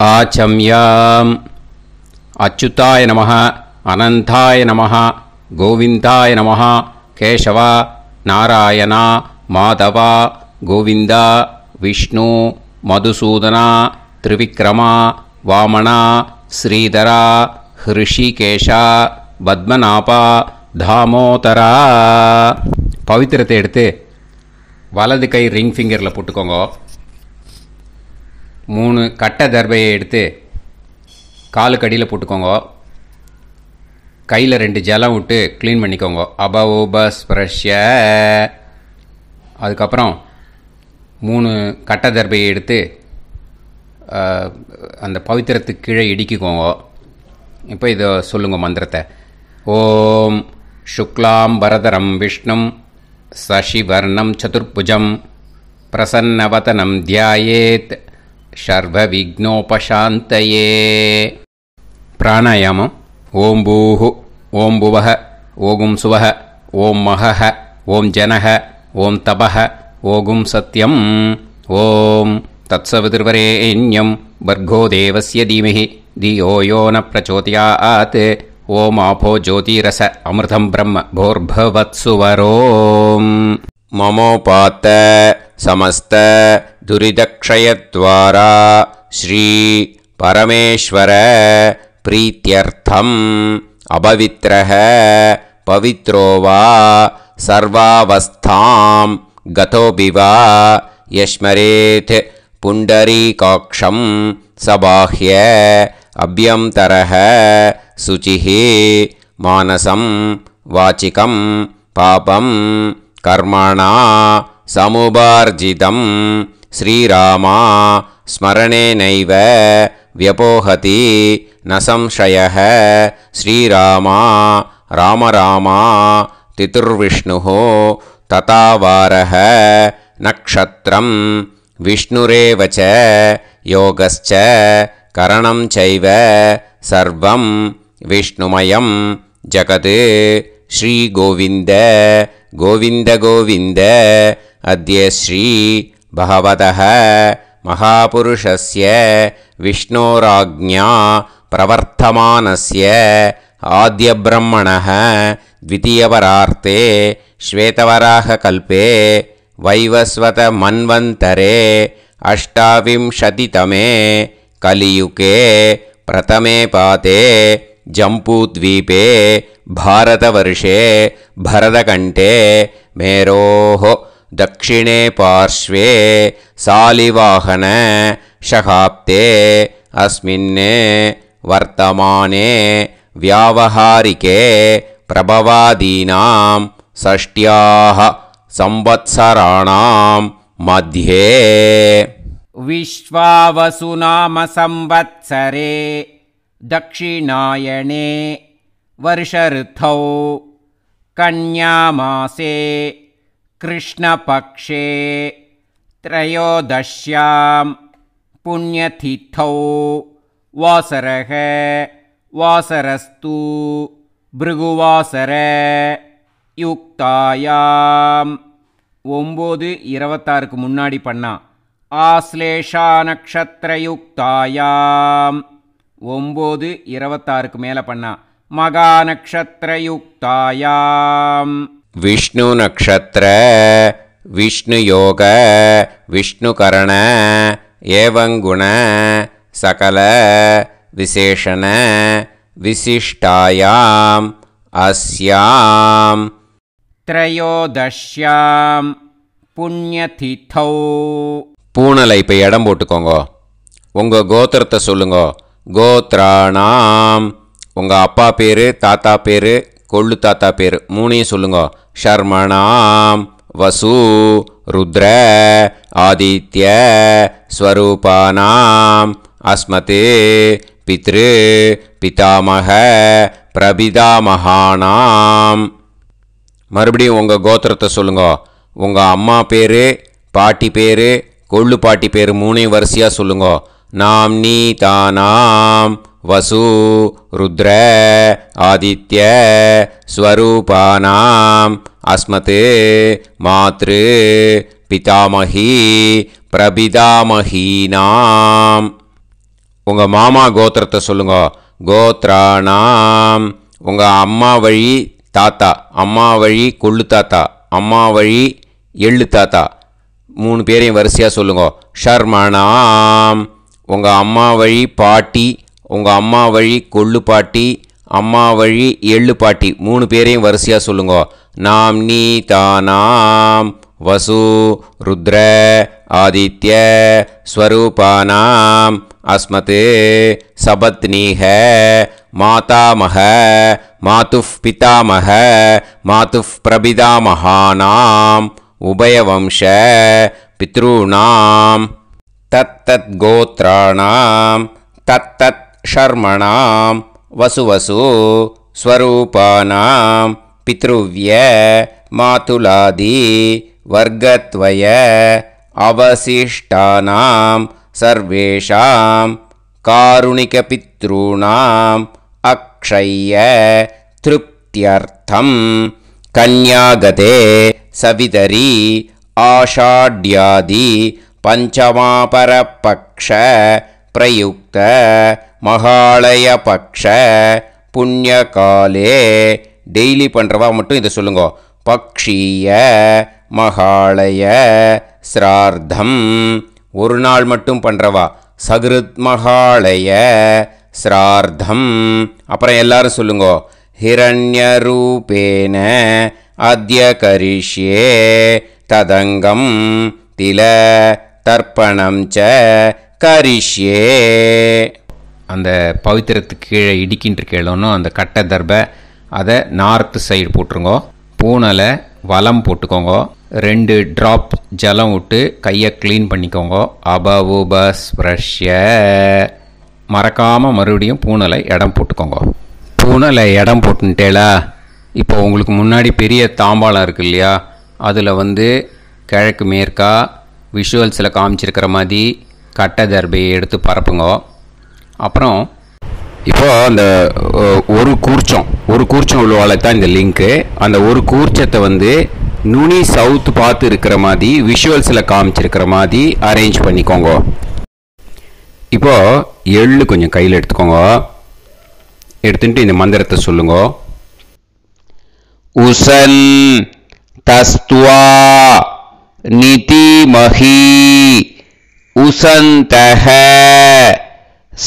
आचम्याम् अच्युताय नमः अनन्ताय नमः गोविन्दाय नमः केशव नारायण माधव गोविन्द विष्णु मधुसूदन त्रिविक्रम वामन श्रीधर ऋषिकेश पद्मनाभ दामोदर पवित्रத்தை எடுத்து வலது கை ரிங் ஃபிங்கரில் போட்டுக்கோங்க. 3 கட்டை தர்பையை எடுத்து காலுக்கு அடியில் போட்டுக்கோங்க. கையில் 2 ஜலம் விட்டு க்ளீன் பண்ணிக்கோங்க. அபஓபஸ்பிரஷ்ய. அதுக்கப்புறம் 3 கட்டை தர்பையை எடுத்து அந்த பவித்திரத்துக்கு கீழே இடிக்கிக்கோங்க. இப்போ இதை சொல்லுங்க மந்திரத்தை. ஓம் சுக்லாம் பரதரம் விஷ்ணும் சசிவர்ணம் சதுர்புஜம் பிரசன்னவதனம் தியாயேத் சர்வ விக்னோபசாந்தயே. பிராணாயாமம். ஓம் பூஹு ஓம் புவஹ ஓகும் சுவஹ ஓம் மஹஹ ஓம் ஜனஹ ஓம் தபஹ ஓகும் சத்யம் ஓம் தத்சவிதுர்வரேண்யம் பர்கோ தேவஸ்ய தீமஹி தியோ யோ ந பிரச்சோதயாத் ஓம் ஆபோ ஜோதிரச அமிர்தம் பிரம்ம போர்பவத்சுவரோம். மமோபாத்த समस्त दुरितक्षयद्वारा श्री परमेश्वर प्रीत्यर्थम अपवित्रः पवित्रो वा सर्वावस्थां गतोऽपि वा यस्मरेत् पुण्डरीकाक्षं सबाह्य अभ्यन्तरः शुचिः मानसं वाचिकं पापं कर्मणा समुपार्जितं श्रीरामा स्मरणेनैव व्यपोहति न संशयः. श्रीरामा राम रामा तितुर्विष्णुः तथा वारः नक्षत्रं विष्णुरेव च योगश्च करणं चैव सर्वं विष्णुमयं जगत्. श्रीगोविन्द गोविन्द गोविन्द. अद्य श्री भगवतः महापुरुषस्य विष्णोराज्ञा प्रवर्तमानस्य आद्यब्रह्मणः द्वितीयवरार्ते श्वेतवराहकल्पे वैवस्वतमन्वन्तरे अष्टाविंशतितमे कलियुगे प्रथमे पादे जम्बूद्वीपे भारतवर्षे भरतकण्ठे मेरोः दक्षिणे पार्श्वे सालिवाहन शकाब्दे अस्मिन् वर्तमाने व्यावहारिके प्रभवादीनां षष्ट्याः संवत्सराणां मध्ये विश्वावसुनाम संवत्सरे दक्षिणायने वर्षऋतौ कन्यामासे कृष्णपक्षे त्रयोदश्यां पुण्यतिथौ वासरः वासरस्तु भृगुवासर युक्तायां 9:26 முன்னாடி பண்ணா ஆஸ்லேஷா நக்ஷத்ரயுக்தாயாம் 9:26 மேலே பண்ணா மகா நக்ஷத்ரயுக்தாயாம் विष्णु नक्षत्र विष्णु योग विष्णु करण एवं गुण सकल विशेषण विशिष्टायाम अस्याम त्रयोदश्याम पुण्यतिथौ. பூனலை இப்போ இடம் போட்டுக்கோங்க. உங்கள் கோத்திரத்தை சொல்லுங்க. கோத்ராணாம். உங்கள் அப்பா பேர் தாத்தா பேர் கொள்ளு தாத்தா பேர் 3ஐயும் சொல்லுங்க. शर्मणां वसु रुद्र आदित्य स्वरूपानां अस्मते पितृ पितामह प्रपितामहानां. மறுபடியும் உங்கள் கோத்திரத்தை சொல்லுங்க. உங்கள் அம்மா பேர் பாட்டி பேர் கொள்ளு பாட்டி பேர் 3ஐயும் வரிசையாக சொல்லுங்க. नाम्नी तानां वसु रुद्र आदित्य स्वरूपानां अस्मते मातृ पितामही प्रपितामहीनां. உங்கள் மாமா கோத்திரத்தை சொல்லுங்க. கோத்ராணாம். உங்கள் அம்மா வழி தாத்தா, அம்மா வழி கொள்ளு தாத்தா, அம்மா வழி எள்ளு தாத்தா, 3 பேரையும் வரிசையாக சொல்லுங்க. ஷர்மணாம். உங்கள் அம்மா வழி பாட்டி, உங்கள் அம்மா வழி கொள்ளு பாட்டி, அம்மா வழி எள்ளு பாட்டி, 3 பேரையும் வரிசையாக சொல்லுங்க. நாம்னி தானாம் வசு ருத்ர ஆதித்ய ஸ்வரூபானாம் அஸ்மத் சபத்னீஹ மாதாமஹ மாதுஃப் பிதாமஹ மாதுஃப் பிரபிதாமஹானாம் உபயவம்ச பித்ருணாம் தத்தத் கோத்ராணாம் தத்தத் ஷர்மணாம் வசுவசு ஸ்வரூபானாம் பித்ருவ்ய மாதுலாதி வர்கத்வய அவசிஷ்டானாம் சர்வேஷாம் காருணிகபித்ருணாம் அக்ஷய்ய திருப்தியர்த்தம் கன்யாகதே சவிதரி ஆஷாட்யாதி பஞ்சமாபரபக்ஷ பிரயுக்த மகாலயபக்ஷ புண்ணியகாலே. டெய்லி பண்ணுறவா மட்டும் இதை சொல்லுங்க. பக்ஷீய மகாலய ஸ்ரார்த்தம். ஒரு நாள் மட்டும் பண்ணுறவா சகிருத் மகாலய ஸ்ரார்த்தம். அப்புறம் எல்லாரும் சொல்லுங்க. ஹிரண்யரூபேன அத்ய கரிஷ்யே ததங்கம் தில தர்ப்பணம் ச கரிஷ்யே. அந்த பவித்திரத்துக்கு கீழே இடிக்கின்ற கேளோன்னு அந்த கட்டை தர்பை அதை நார்த்து சைடு போட்டுருங்க. பூனலை வலம் போட்டுக்கோங்க. 2 ட்ராப் ஜலம் விட்டு கையை க்ளீன் பண்ணிக்கோங்க. அபவுபஸ்ப்ரஷ்ய. மறக்காமல் மறுபடியும் பூனலை இடம் போட்டுக்கோங்க. பூனலை இடம் போட்டுட்டேலா. இப்போ உங்களுக்கு முன்னாடி பெரிய தாம்பாளம் இருக்கு இல்லையா, அதில் கிழக்கு மேற்கா விஷுவல்ஸில் காமிச்சிருக்கிற மாதிரி கட்டை தர்பையை எடுத்து பரப்புங்க. அப்புறம் இப்போது அந்த ஒரு கூர்ச்சம் உள்ளவாளை தான் இந்த லிங்க்கு. அந்த ஒரு கூர்ச்சத்தை நுனி சவுத்து பார்த்து இருக்கிற மாதிரி விஷுவல்ஸில் காமிச்சிருக்கிற மாதிரி அரேஞ்ச் பண்ணிக்கோங்க. இப்போது எள்ளு கொஞ்சம் கையில் எடுத்துக்கோங்க. எடுத்துட்டு இந்த மந்திரத்தை சொல்லுங்க. உசன் தஸ்துவா நிதிமஹி உசந்தஹ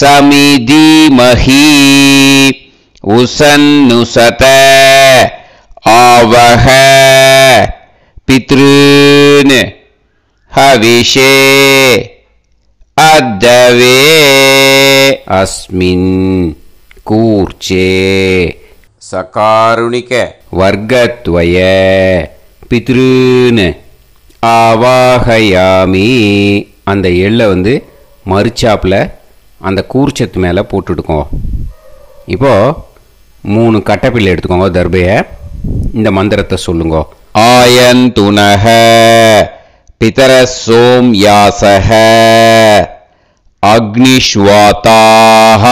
சமிதிமஹி உசன்னுசத ஆவஹ பித்ருன் ஹவிஷே அத்தவே அஸ்மின் கூர்ச்சே சகாருணிக வர்க்கத்வய பித்ருன் ஆவாஹயாமி. அந்த எள்ளை மறுச்சாப்பில் அந்த கூர்ச்சத்து மேலே போட்டுடுக்கோங்க. இப்போது 3 கட்டைப்பிள்ளை எடுத்துக்கோங்க. தர்பையை இந்த மந்திரத்தை சொல்லுங்க. ஆயந்துனஹ பிதர சோம்யாசஹ அக்னிஷ்வாதாஹ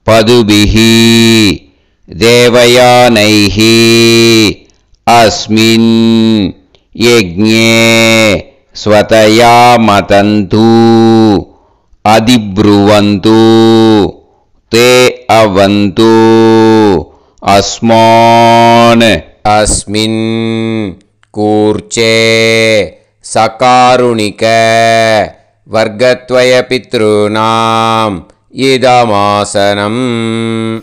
பதுபிஹி தேவயானைஹி அஸ்மின் யஜ்ஞே ஸ்வதயா மதந்து அதிப்ருவந்து தே அவது அஸ்மான் அஸ்மின் கூர்ச்சே சகாருணிக வர்க்கத்வய பித்ருநாம் இதமாசனம்.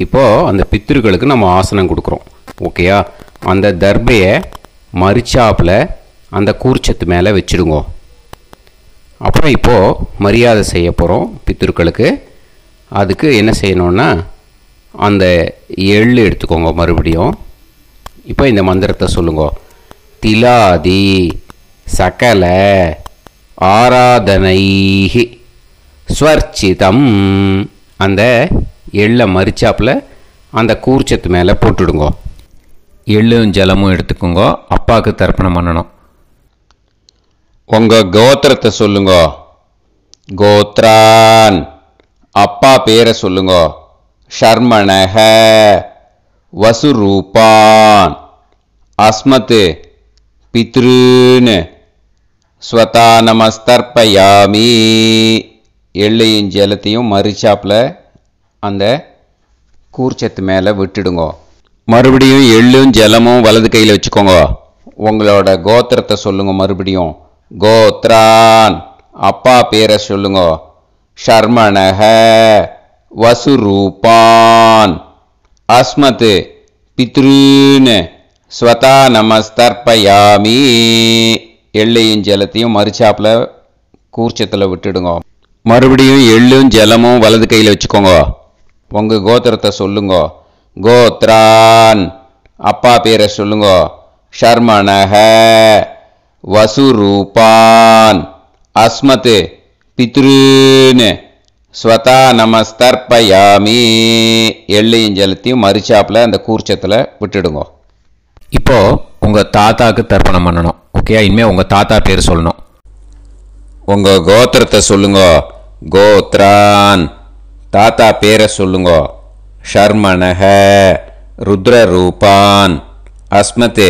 இப்போது அந்த பித்ருக்களுக்கு நம்ம ஆசனம் கொடுக்குறோம். ஓகேயா? அந்த தர்பையை மறுச்சாப்பில் அந்த கூர்ச்சத்து மேலே வச்சுடுங்க. அப்புறம் இப்போது மரியாதை செய்ய போகிறோம் பித்ருக்களுக்கு. அதுக்கு என்ன செய்யணுன்னா அந்த எள்ளு எடுத்துக்கோங்க. மறுபடியும் இப்போ இந்த மந்திரத்தை சொல்லுங்க. திலாதி சகல ஆராதனைஹி ஸ்வர்ச்சிதம். அந்த எள்ளை மரிச்சாப்பில் அந்த கூர்ச்சத்து மேலே போட்டுடுங்க. எள்ளும் ஜலமும் எடுத்துக்கோங்க. அப்பாவுக்கு தர்ப்பணம் பண்ணணும். உங்கள் கோத்திரத்தை சொல்லுங்க. கோத்ரான். அப்பா பேரை சொல்லுங்க. ஷர்மணஹ வசுரூபான் அஸ்மத் பித்ருன் ஸ்வதா நமஸ்தர்ப்பயாமி. எள்ளையும் ஜலத்தையும் மறிச்சாப்பில் அந்த கூர்ச்சத்து மேலே விட்டுடுங்க. மறுபடியும் எள்ளும் ஜலமும் வலது கையில் வச்சுக்கோங்க. உங்களோட கோத்திரத்தை சொல்லுங்க. மறுபடியும் கோத்ரான், அப்பா பேரை சொல்லுங்க. ஷர்மணஹ, வசுரூபான், அஸ்மத், பித்ருன்னு ஸ்வதா நமஸ்தர்ப்பயாமி. எள்ளையும் ஜலத்தையும் மறிச்சாப்பில் கூர்ச்சத்தில் விட்டுடுங்க. மறுபடியும் எள்ளும் ஜலமும் வலது கையில் வச்சுக்கோங்க. உங்கள் கோத்திரத்தை சொல்லுங்க. கோத்ரான், அப்பா பேரை சொல்லுங்க. ஷர்மணஹ, வசுரூபான், அஸ்மத், பித்ருன்னு ஸ்வதா நமஸ்தர்ப்பயாமி. எள்ளையும் ஜலத்தையும் மறிச்சாப்பில் அந்த கூர்ச்சத்தில் விட்டுடுங்க. இப்போது உங்கள் தாத்தாவுக்கு தர்ப்பணம் பண்ணணும். ஓகே, இனிமேல் உங்கள் தாத்தா பேர் சொல்லணும். உங்கள் கோத்திரத்தை சொல்லுங்க. கோத்ரான், தாத்தா பேரை சொல்லுங்க. ஷர்மணஹ, ருத்ரரூபான், அஸ்மத்,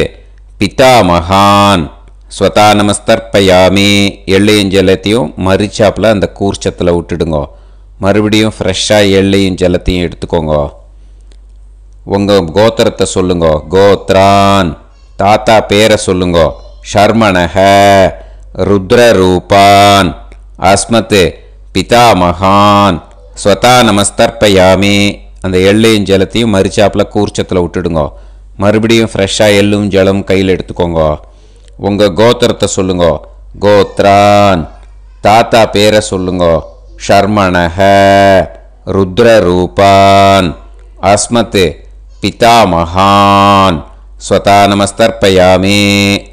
பிதாமகான், ஸ்வதா நமஸ்தர்ப்பயாமி. எள்ளையும் ஜலத்தையும் மறிச்சாப்பில் அந்த கூர்ச்சத்தில் விட்டுடுங்க. மறுபடியும் ஃப்ரெஷ்ஷாக எள்ளையும் ஜலத்தையும் எடுத்துக்கோங்க. உங்கள் கோத்திரத்தை சொல்லுங்க. கோத்ரான், தாத்தா பேரை சொல்லுங்க. ஷர்மணஹ, ருத்ரரூபான், அஸ்மத், பிதாமகான், ஸ்வதா நமஸ்தர்ப்பயாமி. அந்த எள்ளையும் ஜலத்தையும் மறிச்சாப்பில் கூர்ச்சத்தில் விட்டுடுங்க. மறுபடியும் ஃப்ரெஷ்ஷாக எள்ளும் ஜலம் கையில் எடுத்துக்கோங்க. உங்கள் கோத்திரத்தை சொல்லுங்க. கோத்ரான், தாத்தா பேரை சொல்லுங்க. ஷர்மணஹ, ருத்ரரூபான், அஸ்மத், பிதாமகான், ஸ்வதா நமஸ்தர்ப்பயாமி.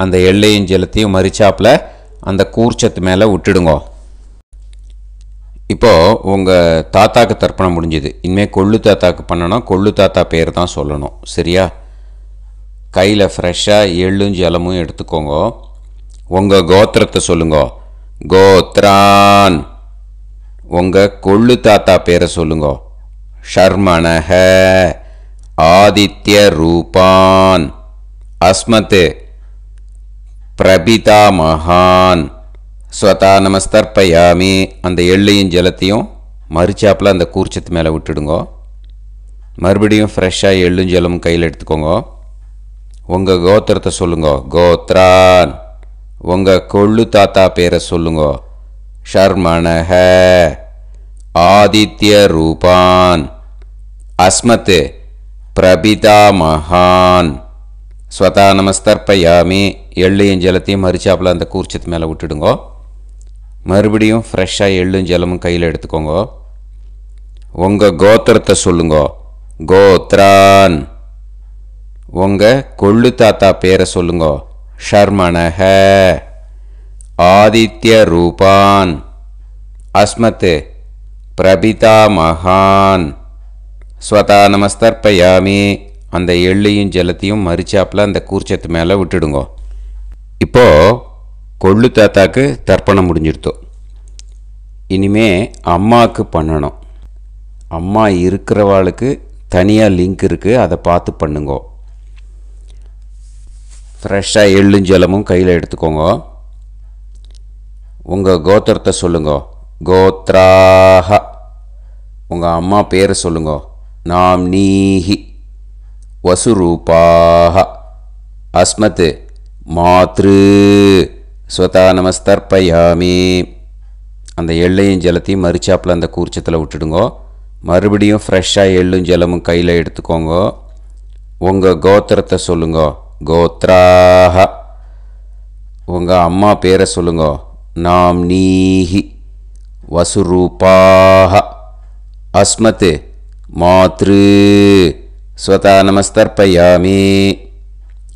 அந்த எள்ளையும் ஜலத்தையும் மறிச்சாப்பில் அந்த கூர்ச்சத்து மேலே விட்டுடுங்க. இப்போது உங்கள் தாத்தாக்கு தர்ப்பணம் முடிஞ்சுது. இனிமேல் கொள்ளு தாத்தாக்கு பண்ணணும். கொள்ளு தாத்தா பேர் தான் சொல்லணும். சரியா? கையில் ஃப்ரெஷ்ஷாக எள்ளும் ஜலமும் எடுத்துக்கோங்க. உங்கள் கோத்திரத்தை சொல்லுங்க. கோத்ரான், உங்கள் கொள்ளு தாத்தா பேரை சொல்லுங்க. ஷர்மணஹ, ஆதித்ய ரூபான், அஸ்மத், பிரபிதாமகான், ஸ்வதா நமஸ்தர்ப்பயாமி. அந்த எள்ளையும் ஜலத்தையும் மறிச்சாப்பில் அந்த கூர்ச்சத்து மேலே விட்டுடுங்க. மறுபடியும் ஃப்ரெஷ்ஷாக எள்ளும் ஜலமும் கையில் எடுத்துக்கோங்க. உங்கள் கோத்திரத்தை சொல்லுங்க. கோத்ரான், உங்கள் கொள்ளு தாத்தா பேரை சொல்லுங்க. ஷர்மணஹ, ஆதித்ய ரூபான், அஸ்மத், பிரபிதாமகான், ஸ்வதா நமஸ்தர்ப்பயாமி. எள்ளையும் ஜலத்தையும் மறிச்சாப்பில் அந்த கூர்ச்சத்து மேலே விட்டுடுங்க. மறுபடியும் ஃப்ரெஷ்ஷாக எள்ளும் ஜலமும் கையில் எடுத்துக்கோங்க. உங்கள் கோத்திரத்தை சொல்லுங்க. கோத்ரான், உங்கள் கொள்ளு தாத்தா பேரை சொல்லுங்க. ஷர்மணஹ, ஆதித்ய ரூபான், அஸ்மத், பிரபிதாமகான், ஸ்வதா நமஸ்தர்ப்பயாமி. அந்த எள்ளையும் ஜலத்தையும் மறிச்சாப்பில் அந்த கூர்ச்சத்து மேலே விட்டுடுங்க. இப்போது கொள்ளு தாத்தாக்கு தர்ப்பணம் முடிஞ்சிருத்தோம். இனிமே அம்மாவுக்கு பண்ணணும். அம்மா இருக்கிறவாளுக்கு தனியாக லிங்க் இருக்குது, அதை பார்த்து பண்ணுங்க. ஃப்ரெஷ்ஷாக எள்ளும் ஜலமும் கையில் எடுத்துக்கோங்க. உங்கள் கோத்திரத்தை சொல்லுங்க. கோத்ராஹ, உங்கள் அம்மா பேரை சொல்லுங்க. நாம்னீஹி, வசுரூபாஹ, அஸ்மத், மாத்ரு, ஸ்வதா நமஸ்தர்ப்பயாமி. அந்த எள்ளையும் ஜலத்தையும் மறிச்சாப்பில் அந்த கூர்ச்சத்தில் விட்டுடுங்க. மறுபடியும் ஃப்ரெஷ்ஷாக எள்ளும் ஜலமும் கையில் எடுத்துக்கோங்க. உங்கள் கோத்திரத்தை சொல்லுங்க. கோத்ராஹ, உங்கள் அம்மா பேரை சொல்லுங்க. நாம்னீஹி, வசுரூபாஹ, அஸ்மத், மாத்ரு, ஸ்வதா நமஸ்தர்ப்பயாமி.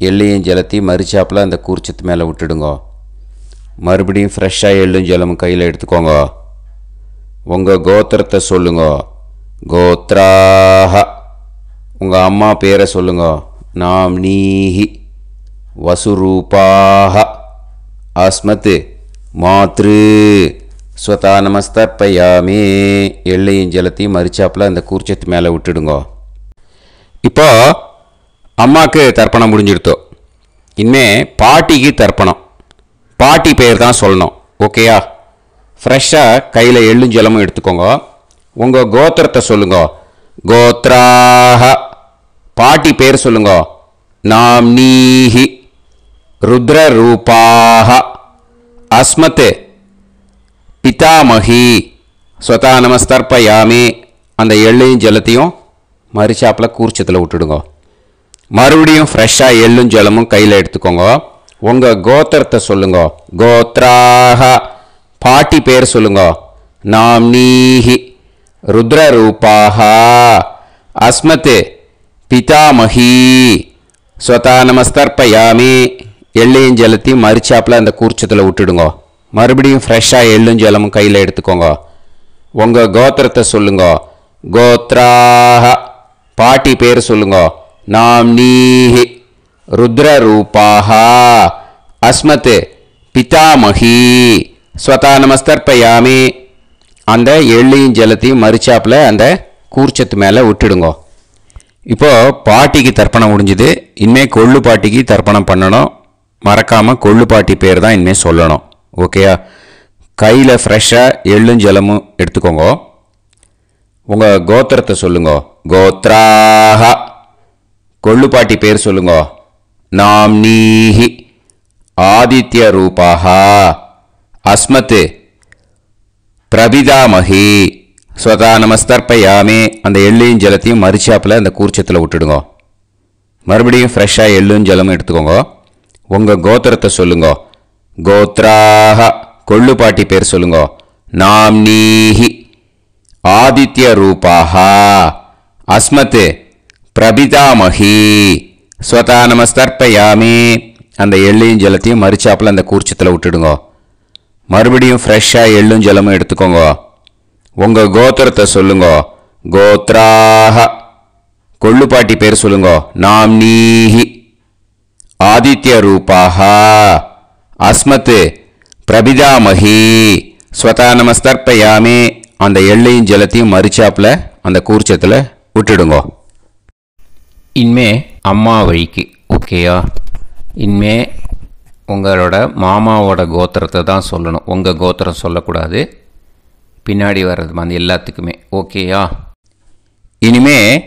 எள்ளையும் ஜலத்தையும் மறிச்சாப்பில் அந்த கூர்ச்சத்து மேலே விட்டுடுங்க. மறுபடியும் ஃப்ரெஷ்ஷாக எள்ளும் ஜலமும் கையில் எடுத்துக்கோங்க. உங்கள் கோத்திரத்தை சொல்லுங்க. கோத்ராஹ, உங்கள் அம்மா பேரை சொல்லுங்க. நாம்னீஹி, வசுரூபாஹ, அஸ்மத், மாத்ரு, ஸ்வதா நமஸ்தர்ப்பயாமி. எள்ளையும் ஜலத்தையும் மறிச்சாப்பில் அந்த கூர்ச்சத்து மேலே விட்டுடுங்க. இப்போ அம்மாவுக்கு தர்ப்பணம் முடிஞ்சிடுத்தோம். இனிமே பாட்டிக்கு தர்ப்பணம். பாட்டி பேர் தான் சொல்லணும். ஓகேயா? ஃப்ரெஷ்ஷாக கையில் எள்ளும் ஜலமும் எடுத்துக்கோங்க. உங்கள் கோத்திரத்தை சொல்லுங்க. கோத்ராஹ. பாட்டி பேர் சொல்லுங்க. நாம்னீஹி. ருத்ரரூபாஹ. அஸ்மத் பிதாமகி. ஸ்வதா நமஸ்தர்ப்பயாமி. அந்த எள்ளையும் ஜலத்தையும் மரிச்சாப்பில் கூர்ச்சத்தில் விட்டுடுங்க. மறுபடியும் ஃப்ரெஷ்ஷாக எள்ளும் ஜலமும் கையில் எடுத்துக்கோங்க. உங்கள் கோத்திரத்தை சொல்லுங்க. கோத்ராஹ. பாட்டி பேர் சொல்லுங்க. நாம்னீஹி. ருத்ரரூபாஹ. அஸ்மத் பிதாமகி. ஸ்வதா நமஸ்தர்ப்பயாமி. எள்ளையும் ஜலத்தையும் மரிச்சாப்பில் அந்த கூர்ச்சத்தில் விட்டுடுங்க. மறுபடியும் ஃப்ரெஷ்ஷாக எள்ளும் ஜலமும் கையில் எடுத்துக்கோங்க. உங்கள் கோத்திரத்தை சொல்லுங்க. கோத்ராஹ. பாட்டி பேர் சொல்லுங்க. நாம்னீஹி. ருத்ரரூபாஹ. அஸ்மத் பிதாமகி. ஸ்வதா நமஸ்தர்ப்பயாமி. அந்த எள்ளையும் ஜலத்தையும் மரிச்சாப்பில் அந்த கூர்ச்சத்து மேலே விட்டுடுங்க. இப்போது பாட்டிக்கு தர்ப்பணம் முடிஞ்சுது. இனிமேல் கொள்ளு பாட்டிக்கு தர்ப்பணம் பண்ணணும். மறக்காமல் கொள்ளு பாட்டி பேர் தான் இனிமேல் சொல்லணும். ஓகேயா? கையில் ஃப்ரெஷ்ஷாக எள்ளும் ஜலமும் எடுத்துக்கோங்க. உங்கள் கோத்திரத்தை சொல்லுங்க. கோத்ராஹ. கொள்ளு பாட்டி பேர் சொல்லுங்க. நாம்னீஹி. ஆதித்ய ரூபாஹ. அஸ்மத் பிரபிதாமகி. ஸ்வதா நமஸ்தர்ப்பயாமி. அந்த எள்ளையும் ஜலத்தையும் மரிச்சாப்பில் அந்த கூர்ச்சத்தில் விட்டுடுங்க. மறுபடியும் ஃப்ரெஷ்ஷாக எள்ளும் ஜலமும் எடுத்துக்கோங்க. உங்கள் கோத்திரத்தை சொல்லுங்க. கோத்ராஹ. கொள்ளு பாட்டி பேர் சொல்லுங்க. நாம்னீஹி. ஆதித்ய ரூபாஹ. அஸ்மத் பிரபிதாமகி. ஸ்வதா நமஸ்தர்ப்பயாமி. அந்த எள்ளையும் ஜலத்தையும் மரிச்சாப்பில் அந்த கூர்ச்சத்தில் விட்டுடுங்க. மறுபடியும் ஃப்ரெஷ்ஷாக எள்ளும் ஜலமும் எடுத்துக்கோங்க. உங்கள் கோத்திரத்தை சொல்லுங்க. கோத்ராஹ. கொள்ளு பாட்டி பேர் சொல்லுங்க. நாம்னீஹி. ஆதித்ய ரூபாஹ. அஸ்மத் பிரபிதாமகி. ஸ்வதா நமஸ்தர்ப்பயாமி. அந்த எள்ளையும் ஜலத்தையும் மரிச்சாப்பில் அந்த கூர்ச்சத்தில் விட்டுடுங்க. இனிமே அம்மா வழிக்கு. ஓகேயா? இனிமே உங்களோட மாமாவோட கோத்திரத்தை தான் சொல்லணும். உங்கள் கோத்திரம் சொல்லக்கூடாது. பின்னாடி வர்றது அந்த எல்லாத்துக்குமே. ஓகேயா? இனிமே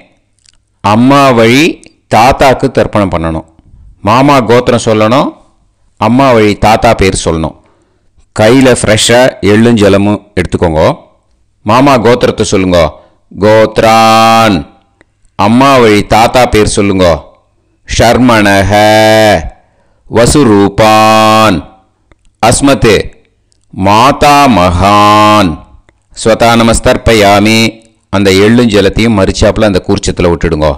அம்மா வழி தாத்தாக்கு தர்ப்பணம் பண்ணணும். மாமா கோத்திரம் சொல்லணும். அம்மா வழி தாத்தா பேர் சொல்லணும். கையில் ஃப்ரெஷ்ஷாக எள்ளும் ஜலமும் எடுத்துக்கோங்க. மாமா கோத்திரத்தை சொல்லுங்க. கோத்ரான். அம்மா வழி தாத்தா பேர் சொல்லுங்க. ஷர்மணஹ. வசுரூபான். அஸ்மத் மாதாமகான். ஸ்வதா நமஸ்தர்ப்பயாமி. அந்த எள்ளும் ஜலத்தையும் மரிச்சாப்பில் அந்த கூர்ச்சத்தில் விட்டுடுங்க.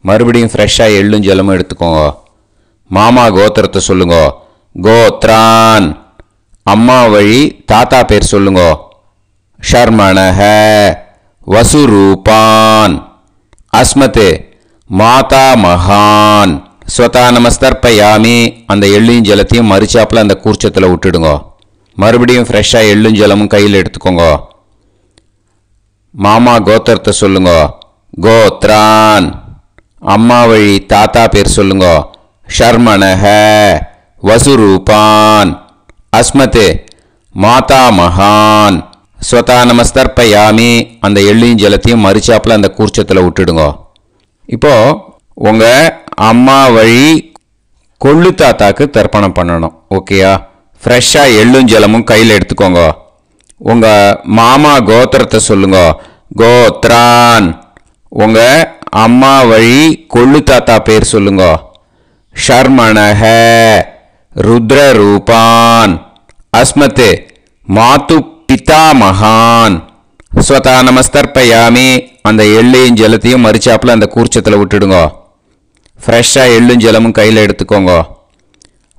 மறுபடியும் ஃப்ரெஷ்ஷாக எள்ளும் ஜலமும் எடுத்துக்கோங்க. மாமா கோத்திரத்தை சொல்லுங்க. கோத்ரான். அம்மா வழி தாத்தா பேர் சொல்லுங்க. ஷர்மணஹ. வசுரூபான். அஸ்மத் மாதாமகான். ஸ்வதா நமஸ்தர்ப்பயாமி. அந்த எள்ளையும் ஜலத்தையும் மரிச்சாப்பில் அந்த கூர்ச்சத்தில் விட்டுடுங்க. மறுபடியும் ஃப்ரெஷ்ஷாக எள்ளும் ஜலமும் கையில் எடுத்துக்கோங்க. மாமா கோத்திரத்தை சொல்லுங்க. கோத்ரான். அம்மா வழி தாத்தா பேர் சொல்லுங்க. ஷர்மணஹ. வசுரூபான். அஸ்மத் மாதாமகான். ஸ்வதா நமஸ்தர்ப்பயாமி. அந்த எள்ளையும் ஜலத்தையும் மரிச்சாப்பில் அந்த கூர்ச்சத்தில் விட்டுடுங்க. இப்போது உங்கள் அம்மா வழி கொள்ளு தாத்தாக்கு தர்ப்பணம் பண்ணணும். ஓகேயா? ஃப்ரெஷ்ஷாக எள்ளும் ஜலமும் கையில் எடுத்துக்கோங்க. உங்கள் மாமா கோத்திரத்தை சொல்லுங்க. கோத்ரான். உங்கள் அம்மா வழி கொள்ளு தாத்தா பேர் சொல்லுங்க. ஷர்மணஹ. ருத்ரரூபான். அஸ்மத் மாது பிதாமகான். ஸ்வதா நமஸ்தர்ப்பயாமி. அந்த எள்ளையும் ஜலத்தையும் மரிச்சாப்பில் அந்த கூர்ச்சத்தில் விட்டுடுங்க. ஃப்ரெஷ்ஷாக எள்ளும் ஜலமும் கையில் எடுத்துக்கோங்க.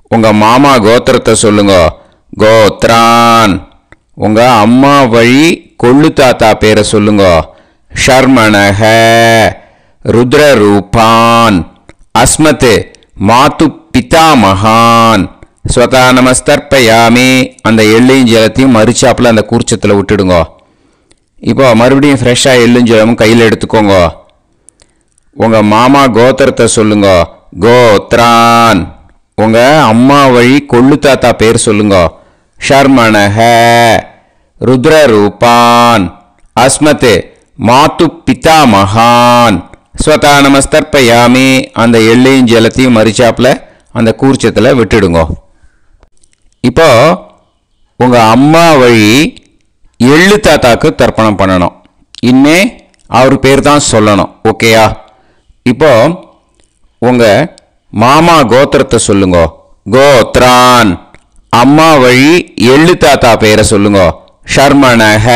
உங்கள் மாமா கோத்திரத்தை சொல்லுங்க. கோத்ரான். உங்கள் அம்மா வழி கொள்ளு தாத்தா பேரை சொல்லுங்க. ஷர்மணஹ. ருத்ரரூபான். அஸ்மத் மாது பிதாமகான். ஸ்வதா நமஸ்தர்ப்பயாமி. அந்த எள்ளையும் ஜலத்தையும் மரிச்சாப்பில் அந்த கூர்ச்சத்தில் விட்டுடுங்க. இப்போ மறுபடியும் ஃப்ரெஷ்ஷாக எள்ளும் ஜலமும் கையில் எடுத்துக்கோங்க. உங்கள் மாமா கோத்திரத்தை சொல்லுங்க. கோத்ரான். உங்கள் அம்மா வழி கொள்ளு தாத்தா பேர் சொல்லுங்க. ஷர்மணஹ ருத்ரரூபான் அஸ்மத் மாத்து பிதாமகான் ஸ்வதா நமஸ்தர்ப்பயாமி. அந்த எள்ளையும் ஜலத்தையும் மறிச்சாப்புல அந்த கூர்ச்சத்தில் விட்டுடுங்க. இப்போ உங்கள் அம்மா வழி எள்ளு தாத்தாக்கு தர்ப்பணம் பண்ணணும். இனிமே அவர் பேர் தான் சொல்லணும். ஓகேயா? இப்போ உங்கள் மாமா கோத்திரத்தை சொல்லுங்க. கோத்ரான். அம்மா வழி எள்ளு தாத்தா பேரை சொல்லுங்க. ஷர்மணஹ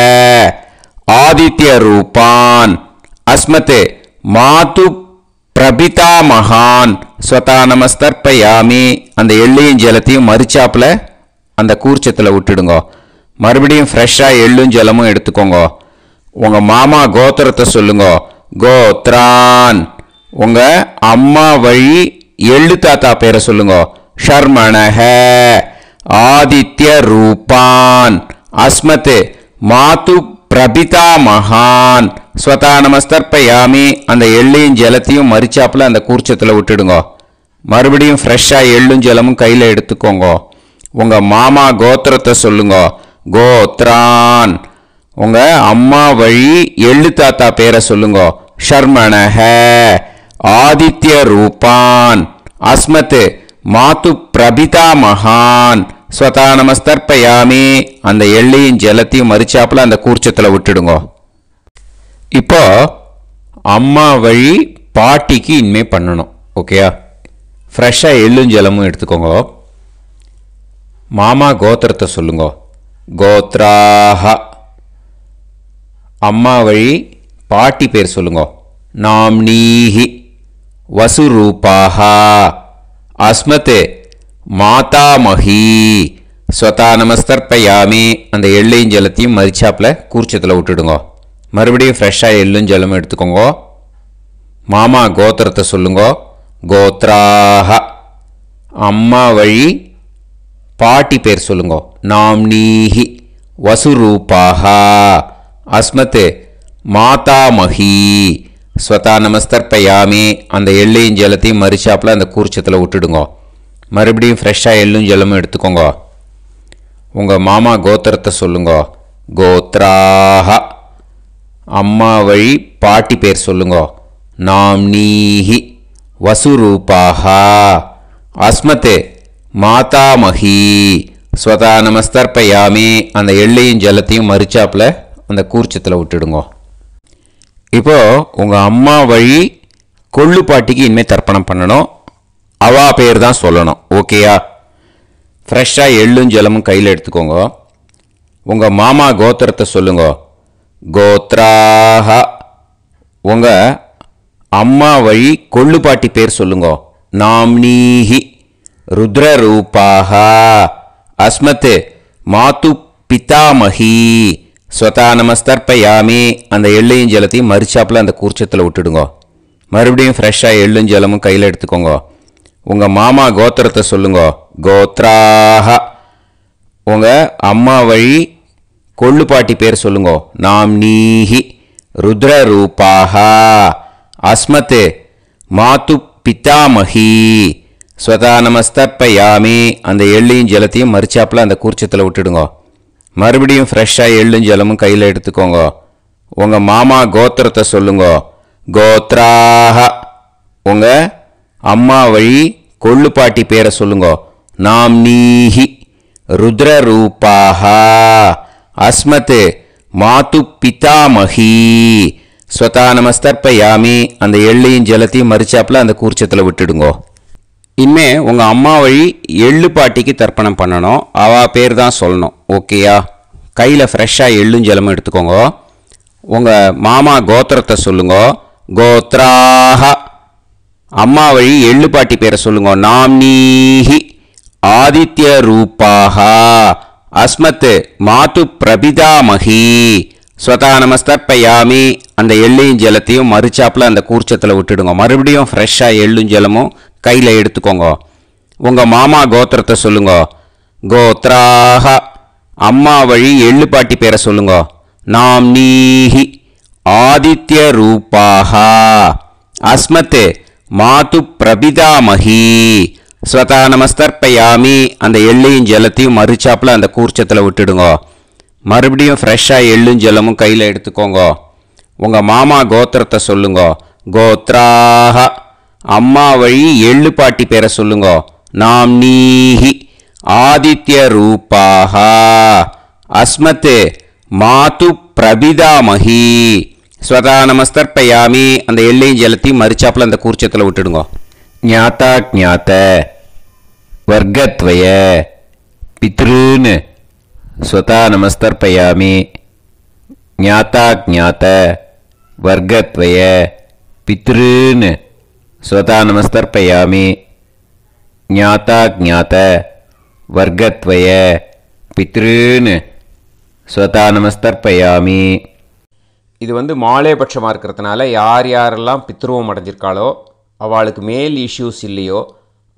ஆதித்ய ரூபான் அஸ்மத் மாது பிரபிதா மகான் ஸ்வதா நமஸ்தர்ப்பயாமி. அந்த எள்ளையும் ஜலத்தையும் மறிச்சாப்புல அந்த கூர்ச்சத்தில் விட்டுடுங்க. மறுபடியும் ஃப்ரெஷ்ஷாக எள்ளும் ஜலமும் எடுத்துக்கோங்க. உங்கள் மாமா கோத்திரத்தை சொல்லுங்க. கோத்ரான். உங்கள் அம்மா வழி எள்ளு தாத்தா பேரை சொல்லுங்க. ஷர்மணஹ ஆதித்ய ரூபான் அஸ்மத் மாது பிரபிதா மகான் ஸ்வதா நமஸ்தர்ப்பயாமி. அந்த எள்ளையும் ஜலத்தையும் மறிச்சாப்புல அந்த கூர்ச்சத்தில் விட்டுடுங்க. மறுபடியும் ஃப்ரெஷ்ஷாக எள்ளும் ஜலமும் கையில் எடுத்துக்கோங்க. உங்கள் மாமா கோத்திரத்தை சொல்லுங்க. கோத்ரான். உங்கள் அம்மா வழி எள்ளு தாத்தா பேரை சொல்லுங்க. ஷர்மணஹ ஆதித்ய ரூபான் அஸ்மத் மாத்து பிரபிதா மகான் ஸ்வதா நமஸ்தர்ப்பயாமி. அந்த எள்ளையும் ஜலத்தையும் மறிச்சாப்புல அந்த கூர்ச்சத்தில் விட்டுடுங்க. இப்போ அம்மா வழி பாட்டிக்கு இனிமே பண்ணணும். ஓகேயா? ஃப்ரெஷ்ஷாக எள்ளும் ஜலமும் எடுத்துக்கோங்க. மாமா கோத்திரத்தை சொல்லுங்க. கோத்ராஹ. அம்மா வழி பாட்டி பேர் சொல்லுங்க. நாம்னீஹி வசுரூபாஹ அஸ்மத் மாதாமஹி ஸ்வதா நமஸ்தர்ப்பயாமி. அந்த எள்ளையும் ஜலத்தையும் மறிச்சாப்புல கூர்ச்சத்தில் விட்டுடுங்க. மறுபடியும் ஃப்ரெஷ்ஷாக எள்ளும் ஜலமும் எடுத்துக்கோங்க. மாமா கோத்திரத்தை சொல்லுங்க. கோத்ராஹ. அம்மா வழி பாட்டி பேர் சொல்லுங்க. நாம்னீஹி வசுரூபாஹ அஸ்மத் மாதாமஹி ஸ்வதா நமஸ்தர்ப்பயாமி. அந்த எள்ளையும் ஜலத்தையும் மறிச்சாப்புல அந்த கூர்ச்சத்தில் விட்டுடுங்க. மறுபடியும் ஃப்ரெஷ்ஷாக எள்ளும் ஜலமும் எடுத்துக்கோங்க. உங்கள் மாமா கோத்திரத்தை சொல்லுங்க. கோத்ராஹ. அம்மா வழி பாட்டி பேர் சொல்லுங்க. நாம்னீஹி வசுரூபாஹ அஸ்மத் மாதாமஹி ஸ்வதா நமஸ்தர்ப்பயாமி. அந்த எள்ளையும் ஜலத்தையும் மறிச்சாப்புல அந்த கூர்ச்சத்தில் விட்டுடுங்க. இப்போ உங்கள் அம்மா வழி கொள்ளு பாட்டிக்கு இனிமேல் தர்ப்பணம் பண்ணணும். அவா பேர் தான் சொல்லணும். ஓகேயா? ஃப்ரெஷ்ஷாக எள்ளும் ஜலமும் கையில் எடுத்துக்கோங்க. உங்கள் மாமா கோத்திரத்தை சொல்லுங்க. கோத்ராஹ. உங்கள் அம்மா வழி கொள்ளு பாட்டி பேர் சொல்லுங்க. நாம்னீஹி ருத்ரரூபாஹ அஸ்மத் மாத்து பிதாமஹி ஸ்வதா நமஸ்தர்ப்பயாமி. அந்த எள்ளையும் ஜலத்தையும் மறிச்சாப்புல அந்த கூர்ச்சத்தில் விட்டுடுங்க. மறுபடியும் ஃப்ரெஷ்ஷாக எள்ளும் ஜலமும் கையில் எடுத்துக்கோங்க. உங்கள் மாமா கோத்திரத்தை சொல்லுங்க. கோத்ராஹ. உங்கள் அம்மா வழி கொள்ளு பாட்டி பேர் சொல்லுங்க. நாம்னீஹி ருத்ரரூபாஹ அஸ்மத் மாத்து பிதாமஹி ஸ்வதா நமஸ்தர்ப்பயாமி. அந்த எள்ளையும் ஜலத்தையும் மறிச்சாப்புல அந்த கூர்ச்சத்தில் விட்டுடுங்க. மறுபடியும் ஃப்ரெஷ்ஷாக எள்ளும் ஜலமும் கையில் எடுத்துக்கோங்க. உங்கள் மாமா கோத்திரத்தை சொல்லுங்க. கோத்ராஹ. உங்கள் அம்மா வழி கொள்ளு பாட்டி பேரை சொல்லுங்க. நாம்னீஹி ருத்ரரூபாஹ அஸ்மத் மாத்து பிதாமஹி ஸ்வதா நமஸ்தர்ப்பயாமி. அந்த எள்ளையும் ஜலத்தையும் மறிச்சாப்புல அந்த கூர்ச்சத்தில் விட்டுடுங்க. இனிமே உங்கள் அம்மா வழி எள்ளு பாட்டிக்கு தர்ப்பணம் பண்ணணும். அவா பேர் தான் சொல்லணும். ஓகேயா? கையில் ஃப்ரெஷ்ஷாக எள்ளும் ஜலமும் எடுத்துக்கோங்க. உங்கள் மாமா கோத்திரத்தை சொல்லுங்க. கோத்ராஹ. அம்மா வழி எள்ளு பாட்டி பேரை சொல்லுங்க. நாம்னீஹி ஆதித்ய ரூபாஹ அஸ்மத் மாத்து பிரபிதாமஹி ஸ்வதா நமஸ்தர்ப்பயாமி. அந்த எள்ளையும் ஜலத்தையும் மறிச்சாப்புல அந்த கூர்ச்சத்தில் விட்டுடுங்க. மறுபடியும் ஃப்ரெஷ்ஷாக எள்ளும் ஜலமும் கையில் எடுத்துக்கோங்க. உங்கள் மாமா கோத்திரத்தை சொல்லுங்க. கோத்ராஹ. அம்மா வழி எள்ளு பாட்டி பேரை சொல்லுங்க. நாம்னீஹி ஆதித்ய ரூபாஹ அஸ்மத் மாத்து பிரபிதாமஹி ஸ்வதா நமஸ்தர்ப்பயாமி. அந்த எள்ளையும் ஜலத்தையும் மறுச்சாப்பில் அந்த கூர்ச்சத்தில் விட்டுடுங்க. மறுபடியும் ஃப்ரெஷ்ஷாக எள்ளும் ஜலமும் கையில் எடுத்துக்கோங்க. உங்கள் மாமா கோத்திரத்தை சொல்லுங்க. கோத்ராக. அம்மா வழி எள்ளு பாட்டி பேரை சொல்லுங்க. நாம் நீஹி ஆதித்ய ரூபாக அஸ்மத் மாது பிரபிதாமஹி. ஸ்வதா நமஸ்தர்ப்பயாமி. அந்த எள்ளையும் ஜலத்தையும் மறுச்சாப்பில் அந்த கூர்ச்சத்தில் விட்டுடுங்க. ஞாதா ஞாத வர்க்கத்வய பித்ருன் ஸ்வதா நமஸ்தர்ப்பயாமி. ஞாதா ஞாத வர்க்கத்வய பித்ருன் ஸ்வதா நமஸ்தர்ப்பயாமி. ஞாதா ஞாத வர்க்கத்வய பித்ருன் ஸ்வதா நமஸ்தர்ப்பயாமி. இது மாலேபட்சமாக இருக்கிறதுனால யார் யாரெல்லாம் பித்ருவம் அடைஞ்சிருக்காளோ அவளுக்கு மேல் இஷ்யூஸ் இல்லையோ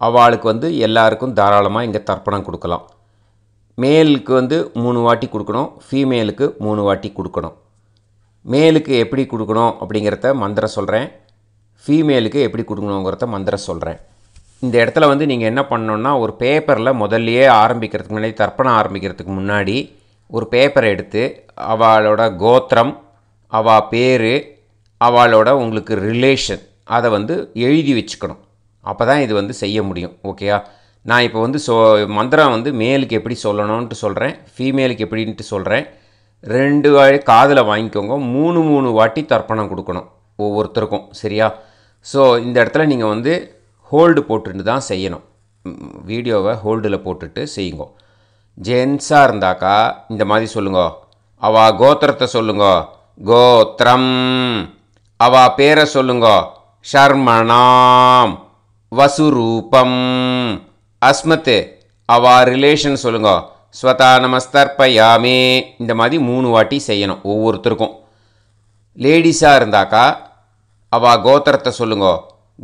அவளுக்கு எல்லாருக்கும் தாராளமாக இங்கே தர்ப்பணம் கொடுக்கலாம். மேலுக்கு 3 வாட்டி கொடுக்கணும், ஃபீமேலுக்கு 3 வாட்டி கொடுக்கணும். மேலுக்கு எப்படி கொடுக்கணும் அப்படிங்கிறத மந்திரம் சொல்கிறேன், ஃபீமேலுக்கு எப்படி கொடுக்கணுங்கிறத மந்திரம் சொல்கிறேன். இந்த இடத்துல நீங்கள் என்ன பண்ணணுன்னா, ஒரு பேப்பரில் முதல்லையே ஆரம்பிக்கிறதுக்கு முன்னாடி, தர்ப்பணம் ஆரம்பிக்கிறதுக்கு முன்னாடி ஒரு பேப்பரை எடுத்து அவளோட கோத்திரம், அவள் பேர், அவளோட உங்களுக்கு ரிலேஷன் அதை எழுதி வச்சுக்கணும். அப்போ தான் இது செய்ய முடியும். ஓகேயா? நான் இப்போ மந்திரம் மேலுக்கு எப்படி சொல்லணும்ன்ட்டு சொல்கிறேன், ஃபீமேலுக்கு எப்படின்ட்டு சொல்கிறேன். 2 காதில் வாங்கிக்கோங்க. 3 வாட்டி தர்ப்பணம் கொடுக்கணும் ஒவ்வொருத்தருக்கும். சரியா? ஸோ இந்த இடத்துல நீங்கள் ஹோல்டு போட்டுட்டு தான் செய்யணும். வீடியோவை ஹோல்டில் போட்டுட்டு செய்யுங்க. ஜென்ஸாக இருந்தாக்கா இந்த மாதிரி சொல்லுங்க. அவா கோத்திரத்தை சொல்லுங்க. கோத்திரம். அவா பேரை சொல்லுங்க. ஷர்மணாம் வசுரூபம் அஸ்மத். அவா ரிலேஷன் சொல்லுங்க. ஸ்வதா நமஸ்தர்ப்பயாமி. இந்த மாதிரி 3 வாட்டி செய்யணும் ஒவ்வொருத்தருக்கும். லேடிஸாக இருந்தாக்கா அவா கோத்திரத்தை சொல்லுங்க.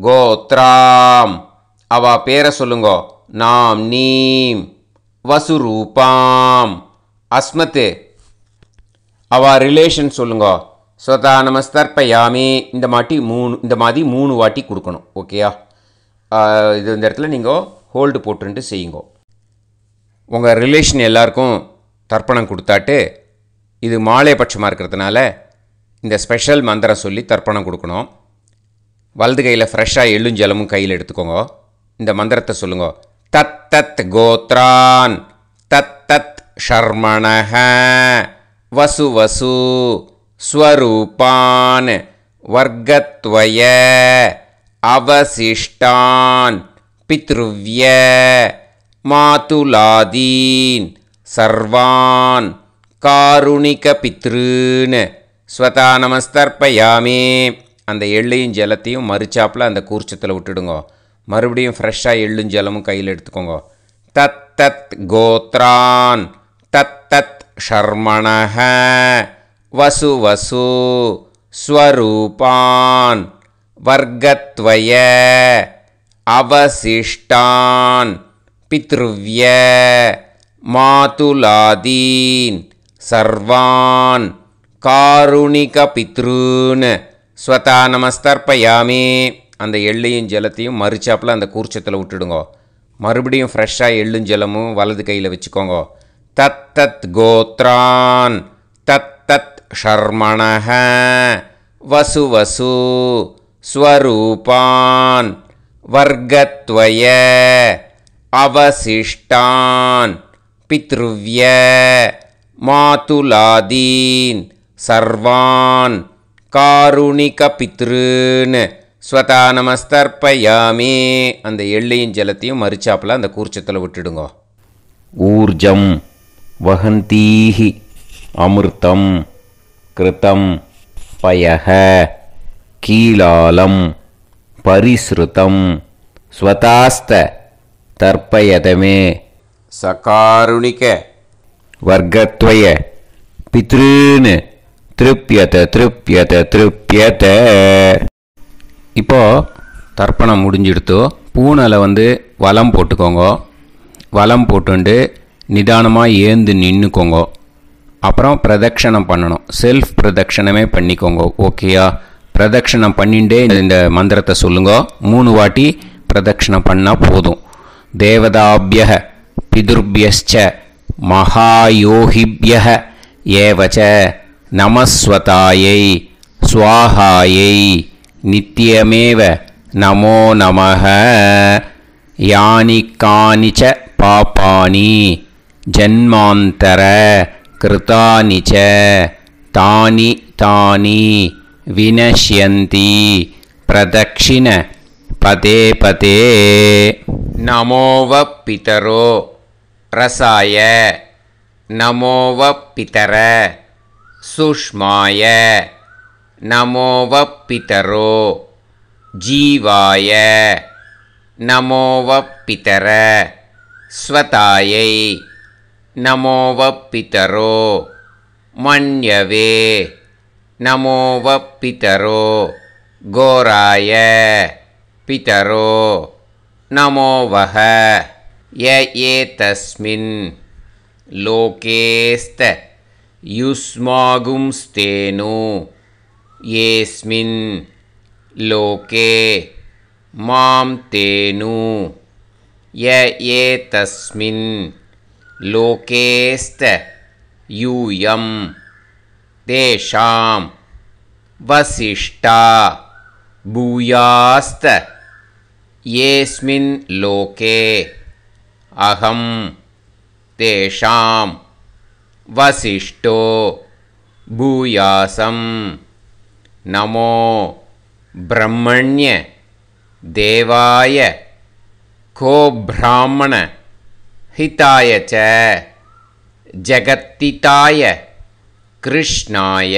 கோத்ராம். அவா பேரை சொல்லுங்க. நாம் நீம் வசுரூபாம் அஸ்மத். அவா ரிலேஷன் சொல்லுங்க. ஸ்வதா நமஸ்தர்ப்பயாமி. இந்த மாதிரி 3 வாட்டி கொடுக்கணும். ஓகேயா? இந்த இடத்துல நீங்கள் ஹோல்டு போட்டுட்டு செய்யுங்க. உங்கள் ரிலேஷன் எல்லாருக்கும் தர்ப்பணம் கொடுத்தாட்டு இது மாலைபட்சமாக இருக்கிறதுனால இந்த ஸ்பெஷல் மந்திரம் சொல்லி தர்ப்பணம் கொடுக்கணும். வலது கையில் ஃப்ரெஷ்ஷாக எள்ளும் ஜலமும் கையில் எடுத்துக்கோங்க. இந்த மந்திரத்தை சொல்லுங்க. தத் தத் கோத்ரான் தத் தத் ஷர்மணஹ வசு வசு ஸ்வரூபான் வர்க்கத்வய அவசிஷ்டான் பித்ருவ்ய மாதுலாதீன் சர்வான் காருணிக பித்ருன் ஸ்வதா நமஸ்தர்ப்பயாமி. அந்த எள்ளையும் ஜலத்தையும் மறுச்சாப்பில் அந்த கூர்ச்சத்தில் விட்டுடுங்க. மறுபடியும் ஃப்ரெஷ்ஷாக எள்ளும் ஜலமும் கையில் எடுத்துக்கோங்க. தத் தத் கோத்ரான் தத் தத் ஷர்மணஹ வசு வசு ஸ்வரூபான் வர்க்கத்வய அவசிஷ்டான் பித்ருவ்ய மாதுலாதீன் சர்வான் காருணிக பித்ருன் ஸ்வதா நமஸ்தர்ப்பயாமி. அந்த எள்ளையும் ஜலத்தையும் மறுச்சாப்பில் அந்த கூர்ச்சத்தில் விட்டுடுங்க. மறுபடியும் ஃப்ரெஷ்ஷாக எள்ளும் ஜலமும் வலது கையில் வச்சுக்கோங்க. தத் தத் கோத்ரான் தத் தத் ஷர்மணஹ வசு வசு ஸ்வரூபான் வர்க்கத்வய அவசிஷ்டான் பித்ருவ்ய மாதுலாதீன் சர்வான் காருணிக பித்ருன் ஸ்வதா நமஸ்தர்ப்பயாமி. அந்த எள்ளையும் ஜலத்தையும் மறுச்சாப்பில் அந்த கூர்ச்சத்தில் விட்டுடுங்க. ஊர்ஜம் வஹந்தீஹி அமிர்தம் கிருதம் பயஹ கீலாலம் பரிஸ்ருதம் ஸ்வதாஸ்த தர்ப்பயதமே சகாருணிக வர்க்கத்வய பித்ருன் திருப்யத திருப்யத திருப்யத. இப்போது தர்ப்பணம் முடிஞ்சிடுத்தோ பூனலை வலம் போட்டுக்கோங்க. வலம் போட்டுண்டு நிதானமாக ஏந்து நின்றுக்கோங்க. அப்புறம் பிரதட்சணம் பண்ணணும். செல்ஃப் பிரதட்சணமே பண்ணிக்கோங்க. ஓகேயா? பிரதட்சணம் பண்ணிகிட்டே இந்த மந்திரத்தை சொல்லுங்க. 3 வாட்டி பிரதட்சணம் பண்ணால் போதும். தேவதாபியः பிதுர்பியஸ்ச மகாயோகிபியः ஏவச நமஸ்வதாயை ஸ்வாஹாயை நித்யமேவ நமோ நமः. யானி கானிச்ச பாபானி ஜன்மாந்தர கிருதானி ச தானி தானி வினஷ்யந்தி பிரதக்ஷிண பதே பதே. நமோவ பிதரோ ரசாய நமோவ பிதர சுஷ்மாய நமோவ பிதரோ ஜீவாய நமோவ பிதர ஸ்வதாயை நமோவ பிதரோ மன்யவே நமோவ பிதரோ கோராய பிதரோ நமோவஹ. ய ஏதஸ்மின் லோகேஸ்த யுஸ்மாகும்ஸ்தேனு ஏஸ்மின் லோகே மாம் தேனு. ய ஏதஸ்மின் லோகேஸ்த யூயம் தேஷாம் வசிஷ்டா பூயாஸ்த ஏஸ்மின் லோகே அகம் தேஷாம் வசிஷ்டோ பூயாசம். நமோ பிரம்மண்ய தேவாய கோ பிராமண ஹிதாய ச ஜகத்திதாய கிருஷ்ணாய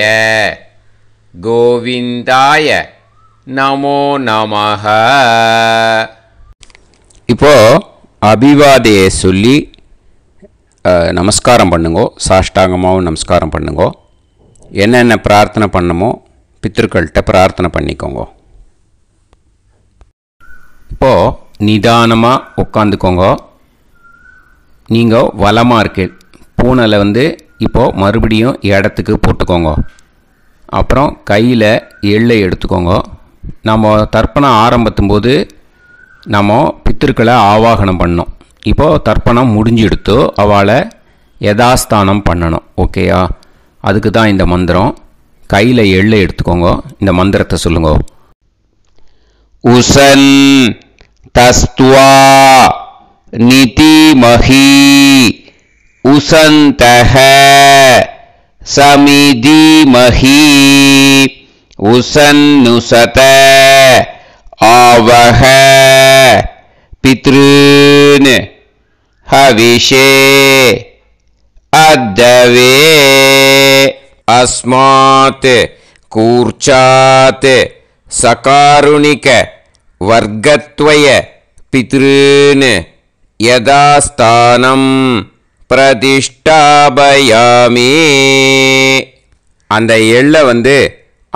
கோவிந்தாய நமோ நமஹ. இப்போது அபிவாதையை சொல்லி நமஸ்காரம் பண்ணுங்கோ. சாஷ்டாங்கமாகவும் நமஸ்காரம் பண்ணுங்கோ. என்னென்ன பிரார்த்தனை பண்ணமோ பித்திருக்கள்கிட்ட பிரார்த்தனை பண்ணிக்கோங்க. இப்போது நிதானமாக உட்காந்துக்கோங்க. நீங்கள் வலமாக இருக்கீள். பூனலை இப்போது மறுபடியும் இடத்துக்கு போட்டுக்கோங்க. அப்புறம் கையில் எள்ளை எடுத்துக்கோங்க. நம்ம தர்ப்பணம் ஆரம்பத்தும் போது நம்ம பித்திருக்களை ஆவாகனம் பண்ணோம். இப்போது தர்ப்பணம் முடிஞ்செடுத்து அவளை யதாஸ்தானம் பண்ணணும். ஓகேயா? அதுக்கு தான் இந்த மந்திரம். கையில் எள்ளை எடுத்துக்கோங்க. இந்த மந்திரத்தை சொல்லுங்க. உசன் தஸ்துவா நிதிமஹி உசந்தஹ சமிதிமஹி உசன்னுசத ஆவஹ பித்ருன் ஹவிஷே அத்தவே. அஸ்மாத் கூர்ச்சாத் சகாருணிக வர்க்கத்வய பித்ருன் யதாஸ்தானம் பிரதிஷ்டாபயாமி. அந்த எள்ளை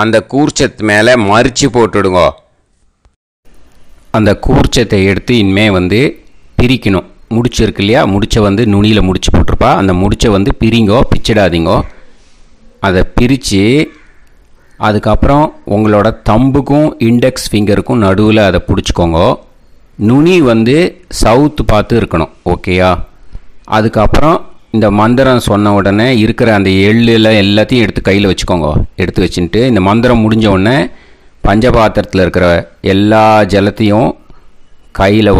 அந்த கூர்ச்சத்து மேலே மறித்து போட்டுடுங்க. அந்த கூர்ச்சத்தை எடுத்து இனிமே பிரிக்கணும். முடிச்சு இருக்கு இல்லையா? முடிச்சை நுனியில் முடிச்சு போட்டிருப்பா. அந்த முடிச்சை பிரிங்கோ, பிச்சிடாதீங்கோ. அதை பிரித்து அதுக்கப்புறம் உங்களோட தம்புக்கும் இண்டெக்ஸ் ஃபிங்கருக்கும் நடுவில் அதை பிடிச்சிக்கோங்க. நுனி சவுத்து பார்த்து இருக்கணும். ஓகேயா? அதுக்கப்புறம் இந்த மந்திரம் சொன்ன உடனே இருக்கிற அந்த எள்ளில் எல்லாத்தையும் எடுத்து கையில் வச்சுக்கோங்க. எடுத்து வச்சுட்டு இந்த மந்திரம் முடிஞ்ச உடனே பஞ்சபாத்திரத்தில் இருக்கிற எல்லா ஜலத்தையும்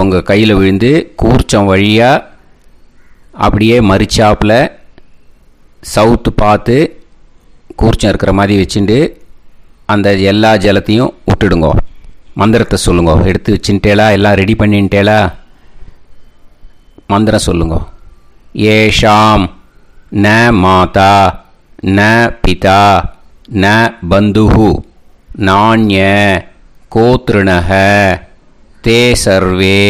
உங்கள் கையில் விழுந்து கூர்ச்சம் வழியாக அப்படியே மறிச்சாப்பில் சவுத்து பார்த்து கூர்ச்சம் இருக்கிற மாதிரி வச்சுட்டு அந்த எல்லா ஜலத்தையும் விட்டுடுங்கோ. மந்திரத்தை சொல்லுங்க. எடுத்து வச்சுட்டேலா? எல்லாம் ரெடி பண்ணிட்டேலா? மந்திரம் சொல்லுங்க. ஏஷாம் ந மாதா ந பிதா ந பந்துஹு நாண்ய கோத்ருணஹ தே சர்வே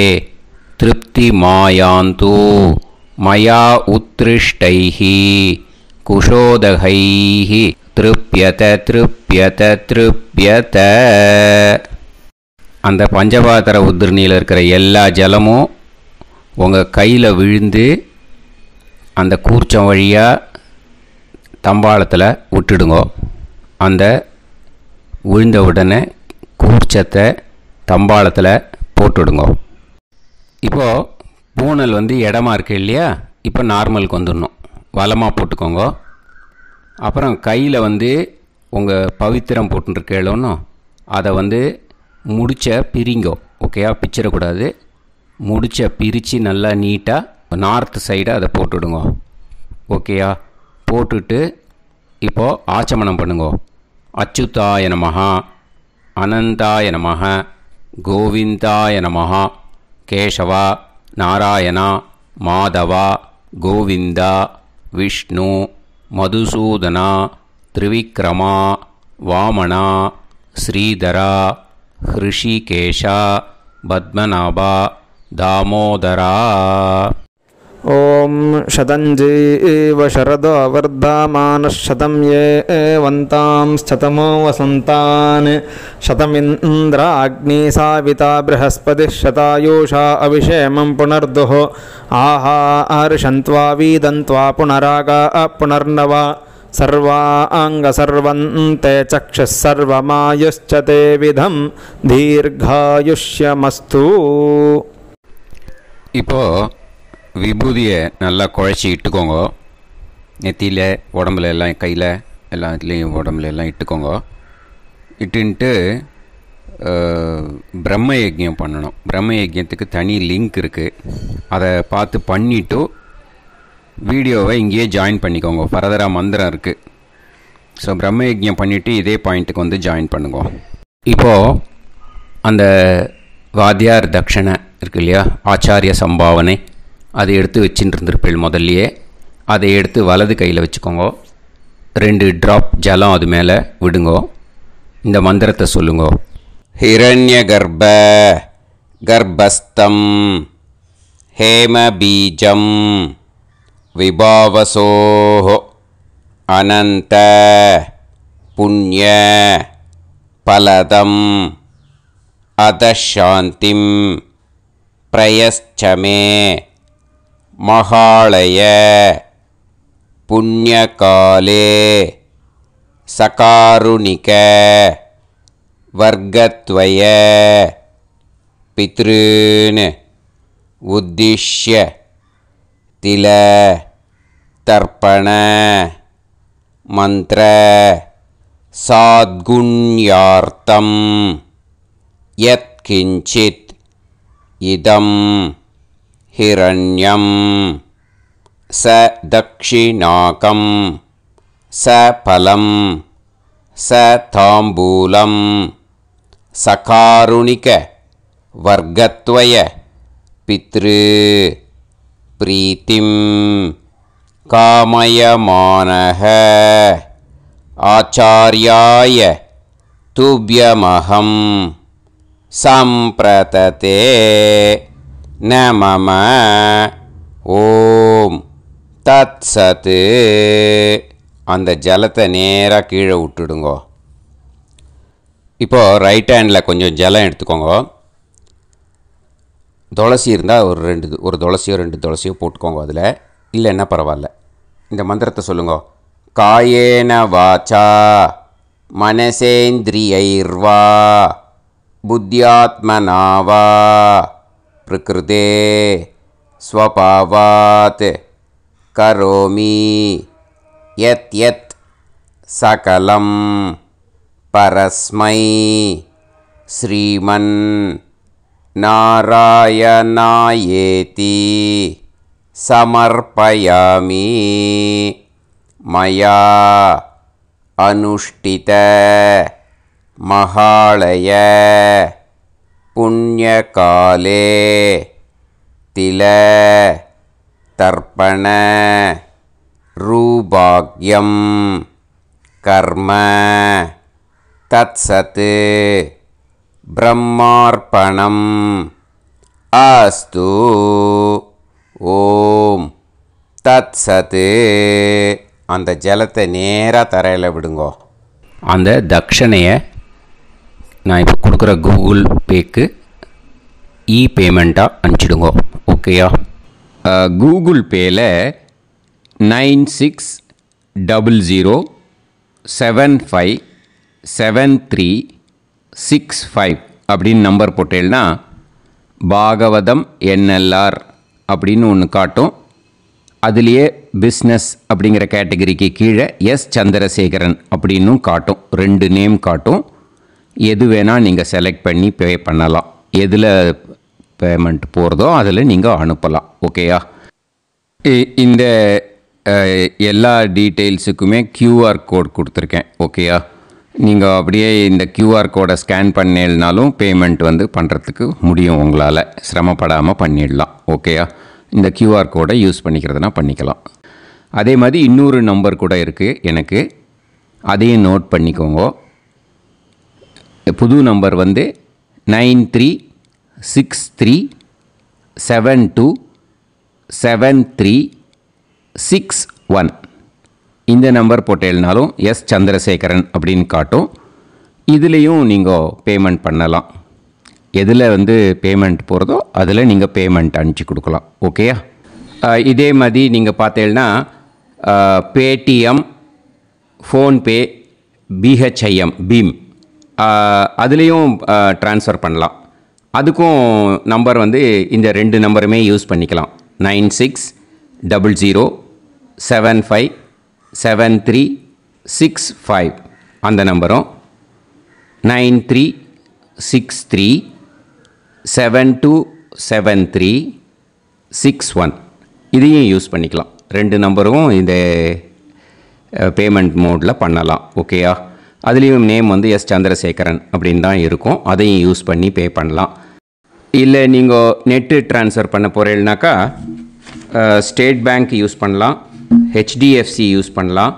திருப்தி மாயாந்து மயா உத்ருஷ்டைஹி குஷோதகைஹி திருப்யத திருப்யத திருப்யத. அந்த பஞ்சபாத்திர உதிரணியில் இருக்கிற எல்லா ஜலமும் உங்கள் கையில் விழுந்து அந்த கூர்ச்சம் வழியாக தம்பாளத்தில் விட்டுடுங்கோ. அந்த விழுந்த உடனே கூர்ச்சத்தை தம்பாளத்தில் போட்டுடுங்கோ. இப்போது பூனல் வந்து இடமா இருக்கு இல்லையா, இப்போ நார்மலுக்கு வந்துடணும். வலமாக போட்டுக்கோங்க. அப்புறம் கையில் வந்து உங்கள் பவித்திரம் போட்டுருக்கேளோன்னு அதை வந்து முடிச்ச பிரிங்கோ. ஓகேயா, பிச்சிடக்கூடாது. முடிச்ச பிரித்து நல்லா நீட்டாக நார்த் சைடை அதை போட்டுவிடுங்க. ஓகேயா, போட்டுட்டு இப்போது ஆச்சமனம் பண்ணுங்க. அச்சுதாய நமஹ, அனந்தாய நமஹ, கோவிந்தாய நமஹ, கேசவா, நாராயணா, மாதவா, கோவிந்தா, விஷ்ணு, மதுசூதனா, திரிவிக்ரமா, வாமனா, ஸ்ரீதரா, ஹிருஷிகேஷா, பத்மநாபா, தாமோதரா. ஓம் शतञ्जीव शरदो वर्धमानः शतं ये वन्तां शतमो वसन्तान् शतमिन्द्राग्नी साविता बृहस्पतिः शतायुषा अभिषेमं पुनर्दुः आहार्षन्त्वा वीदन्त्वा पुनरागा पुनर्नवा सर्वाङ्गसर्वन्ते चक्षुः सर्वमायुश्च ते विधं दीर्घायुष्यमस्तु. இப்போது விபூதியை நல்லா குழச்சி இட்டுக்கோங்க. நெத்தியில், உடம்புல எல்லாம், கையில் எல்லாத்துலேயும் உடம்புல எல்லாம் இட்டுக்கோங்க. இட்டுன்ட்டு பிரம்ம யஜ்யம் பண்ணணும். பிரம்ம யஜ்யத்துக்கு தனி லிங்க் இருக்குது. அதை பார்த்து பண்ணிவிட்டு வீடியோவை இங்கேயே ஜாயின் பண்ணிக்கோங்க. ஃபர்தராக மந்திரம் இருக்குது. ஸோ பிரம்ம யஜ்யம் பண்ணிவிட்டு இதே பாயிண்ட்டுக்கு வந்து ஜாயின் பண்ணுங்க. இப்போது அந்த வாத்தியார் தட்சணை இருக்கு இல்லையா, ஆச்சாரிய சம்பாவனை, அதை எடுத்து வச்சுட்டு இருந்திருப்பேள் முதல்லையே. அதை எடுத்து வலது கையில் வச்சுக்கோங்க. 2 ட்ராப் ஜலம் அது மேலே விடுங்கோ. இந்த மந்திரத்தை சொல்லுங்கோ. ஹிரண்ய கர்ப்ப கர்ப்பஸ்தம் ஹேம பீஜம் விபாவசோ அனந்த புண்ணிய பலதம் அதசாந்திம் பிரயஸ்சமே மகாளய புண்ணியகாலே சகாருணிக வர்க்கத்வய பித்ருன் உத்திஷ்ய தில தர்ப்பண மந்திர சாத்குண்யார்த்தம் யத்கிஞ்சித் இதம் ஹிரண்யம் ச தக்ஷிணாகம் ச பலம் ச தாம்பூலம் சகாருணிக வர்க்கத்வய பித்ரு பிரீத்திம் காமயமானஹ ஆச்சார்யாய துப்யமஹம் சம்பிரததே நமம. ஓம் தத் சத்து. அந்த ஜலத்தை நேராக கீழே விட்டுடுங்கோ. இப்போது ரைட் ஹேண்டில் கொஞ்சம் ஜலம் எடுத்துக்கோங்க. துளசி இருந்தால் ஒரு துளசியோ 2 துளசியோ போட்டுக்கோங்க. அதில் இல்லைன்னா பரவாயில்ல. இந்த மந்திரத்தை சொல்லுங்க. காயேன வாச்சா மனசேந்திரியைர்வா புத்தியாத்மனாவா பிரகிருதே ஸ்வபாவாத் கரோமி யத் யத் சகலம் பரஸ்மை ஸ்ரீமன் நாராயணாயேதி சமர்ப்பயாமி மயா அனுஷ்டித மகாளய புண்ணியகாலே தில தர்ப்பண ரூபாக்யம் கர்ம தத்சத் பிரம்மார்ப்பணம் அஸ்து. ஓம் தத்சத். அந்த ஜலத்தை நேராக தரையில் விடுங்கோ. அந்த தட்சணையை நான் இப்போ கொடுக்குற கூகுள் பேக்கு பேமெண்ட்டாக அனுப்பிச்சிடுங்கோ. ஓகேயா? கூகுள் பேயில் 9600757365 அப்படின்னு நம்பர் போட்டேன்னா பாகவதம் NLR அப்படின்னு ஒன்று காட்டும். அதுலேயே பிஸ்னஸ் அப்படிங்கிற கேட்டகரிக்கு கீழே எஸ் சந்திரசேகரன் அப்படின்னும் காட்டும். 2 நேம் காட்டும். எது வேணால் நீங்கள் செலக்ட் பண்ணி பே பண்ணலாம். எதில் பேமெண்ட் போகிறதோ அதில் நீங்கள் அனுப்பலாம். ஓகேயா? இந்த எல்லா டீட்டெயில்ஸுக்குமே QR கோட் கொடுத்துருக்கேன். ஓகேயா? நீங்கள் அப்படியே இந்த QR கோடை ஸ்கேன் பண்ணேல்னாலும் பேமெண்ட் வந்து பண்ணுறதுக்கு முடியும். உங்களால் சிரமப்படாமல் பண்ணிடலாம். ஓகேயா? இந்த QR கோடை யூஸ் பண்ணிக்கிறதுனா பண்ணிக்கலாம். அதே மாதிரி இன்னொரு நம்பர் கூட இருக்குது எனக்கு, அதையும் நோட் பண்ணிக்கோங்க. புது நம்பர் வந்து 9363727361. இந்த நம்பர் போட்டேல்னாலும் எஸ் சந்திரசேகரன் அப்படின்னு காட்டும். இதுலேயும் நீங்கள் பேமெண்ட் பண்ணலாம். எதில் வந்து பேமெண்ட் போகிறதோ அதில் நீங்கள் பேமெண்ட் அனுப்பிச்சி கொடுக்கலாம். ஓகேயா? இதே மாதிரி நீங்கள் பார்த்தேன்னா பேடிஎம், ஃபோன்பே, BHIM பீம் அதுலேயும் ட்ரான்ஸ்ஃபர் பண்ணலாம். அதுக்கும் நம்பர் வந்து இந்த 2 நம்பருமே யூஸ் பண்ணிக்கலாம். 9600757365 அந்த நம்பரும் 9363727361 இதையும் யூஸ் பண்ணிக்கலாம். 2 நம்பரும் இந்த பேமெண்ட் மோடில் பண்ணலாம். ஓகேயா? அதுலேயும் நேம் வந்து எஸ் சந்திரசேகரன் அப்படின்னு தான் இருக்கும். அதையும் யூஸ் பண்ணி பே பண்ணலாம். இல்லை நீங்கள் நெட்டு ட்ரான்ஸ்ஃபர் பண்ண போகிறீங்கனாக்கா ஸ்டேட் பேங்க் யூஸ் பண்ணலாம், HDFC யூஸ் பண்ணலாம்,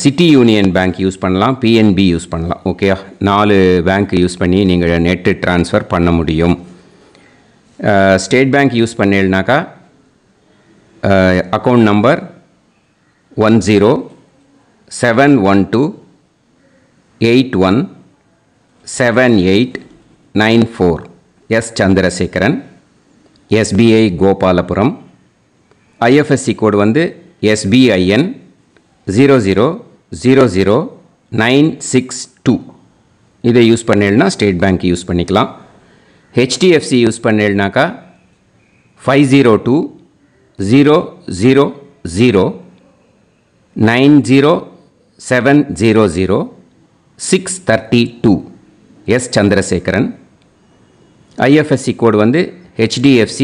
சிட்டி யூனியன் பேங்க் யூஸ் பண்ணலாம், PNB யூஸ் பண்ணலாம். ஓகேயா? 4 பேங்க் யூஸ் பண்ணி நீங்கள் நெட்டு ட்ரான்ஸ்ஃபர் பண்ண முடியும். ஸ்டேட் பேங்க் யூஸ் பண்ணீங்கனாக்கா account number 1071281789 S Chandrasekaran, SBI Gopalapuram. IFSC code வந்து SBIN 0000962. இதை யூஸ் பண்ணேன்னா ஸ்டேட் பேங்க் யூஸ் பண்ணிக்கலாம். HDFC யூஸ் பண்ணேன்னாக்கா 5020090700 எஸ் சந்திரசேகரன். IFSC கோடு வந்து HDFC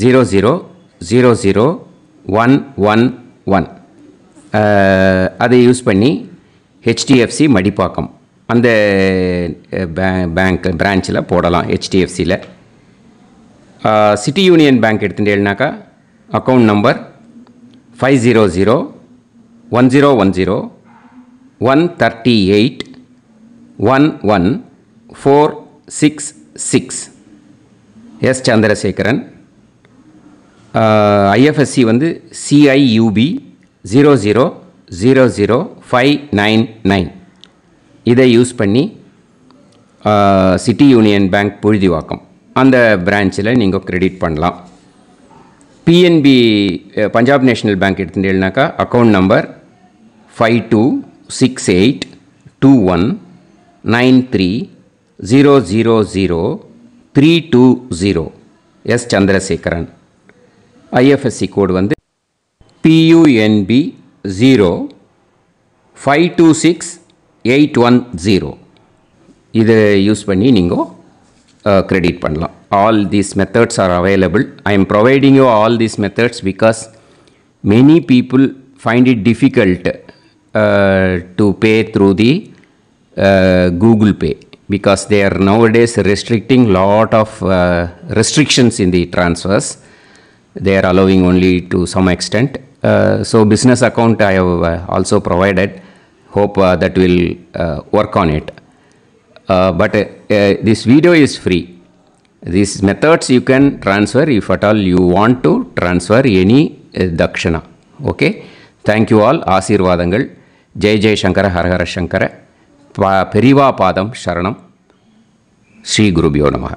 0000111. அதை யூஸ் பண்ணி HDFC மடிப்பாக்கம் அந்த பேங்க் பிரான்ச்சில் போடலாம். HDFCயில் சிட்டி யூனியன் பேங்க் எடுத்துட்டேன்னாக்கா account number 500101381146 S Chandrasekaran. IFSC வந்து CIUB 0000599. இதை யூஸ் பண்ணி சிட்டி யூனியன் பேங்க் புழுதிவாக்கம் அந்த பிரான்ச்சில் நீங்கள் கிரெடிட் பண்ணலாம். PNB பஞ்சாப் நேஷ்னல் பேங்க் எடுத்துட்டேன்னாக்கா account number 52682193000320 S Chandrasekaran. IFSC code வந்து PUNB 0526810. இதை யூஸ் பண்ணி நீங்கள் கிரெடிட் பண்ணலாம். All these methods are available. I am providing you all these methods because many people find it difficult to pay through the Google Pay because they are nowadays restricting lot of restrictions in the transfers. They are allowing only to some extent. So business account I have also provided. Hope that will work on it. But this video is free. These methods you can transfer if at all you want to transfer any dakshana. Okay? Thank you all. ஆசீர்வாதங்கள். ஜெய் ஜெய் சங்கர ஹரஹர சங்கர. பெரிவா பாதம் சரணம். ஸ்ரீ குருபியோ நமஹ.